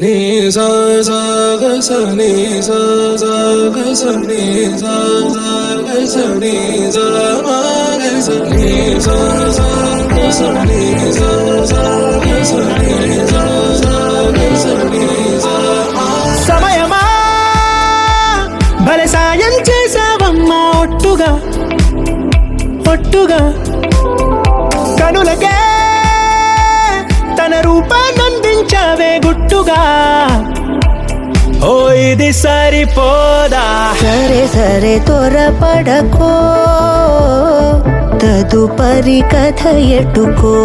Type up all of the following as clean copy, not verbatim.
ni sa sa ga sa ni sa sa ga sa ni sa sa ga sa ni sa ma ga sa ni sa sa ga sa ni sa sa ga sa ni sa sa ga sa ni sa ma. సమయమా భలే సాయం చేసావమ్మా ఒట్టుగా ఒట్టుగా కనులకే తన రూపాన్నందించావే గుట్టుగా ఓ ఇది సరిపోదా సరే సరే త్వరపడకో తదుపరి కథ ఎటుకో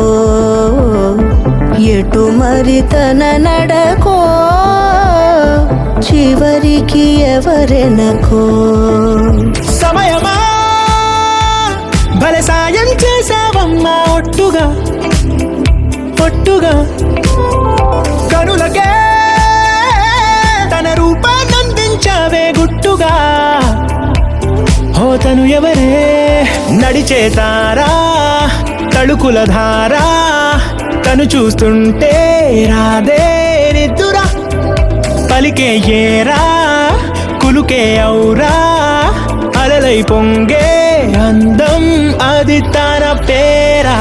ఎటు మరి తన నడకో చివరికి ఎవరెనకో సమయమా భలే సాయం చేసావమ్మా ఒట్టుగా ఒట్టుగా కనులకే తన రూపాన్నందించావే గుట్టుగా ఓ తను ఎవరే నడిచే తారా తళుకుల ధారా తను చూస్తుంటే రాదే నిద్దురా పలికే ఏరా కులుకే ఔరా అలలై పొంగే అందం అది తన పేరా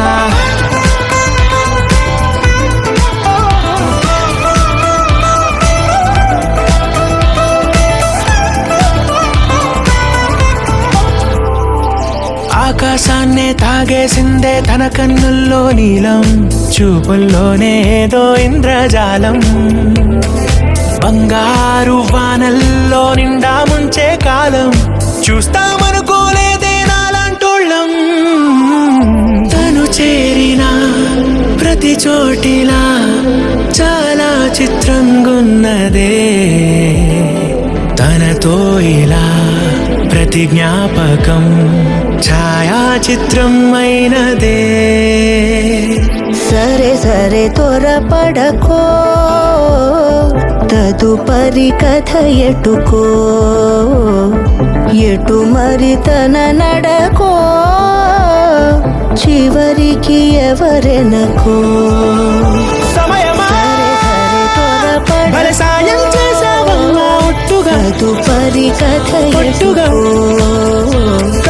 ఆకాశాన్నే తాగేసిందే తన కన్నుల్లో నీలం చూపుల్లోనే ఏదో ఇంద్రజాలం బంగారు వానల్లో నిండా ముంచే కాలం చూస్తామనుకోలేదే నాలాంటోళ్ళం తను చేరిన ప్రతి చోటిలా చాలా చిత్రంగున్నదే తనతో ఇలా ప్రతి జ్ఞాపకం ఛాయాచిత్రం అయినదే సరే సరే త్వరపడకో తదుపరి కథ ఎటుకో ఎటు మరి తన నడకో చివరికి ఎవరెనకో సమయమా సరే సరే భలే సాయం చేసావమ్మా ఒట్టుగా తదుపరి కథ ఒట్టుగా ఎటుకో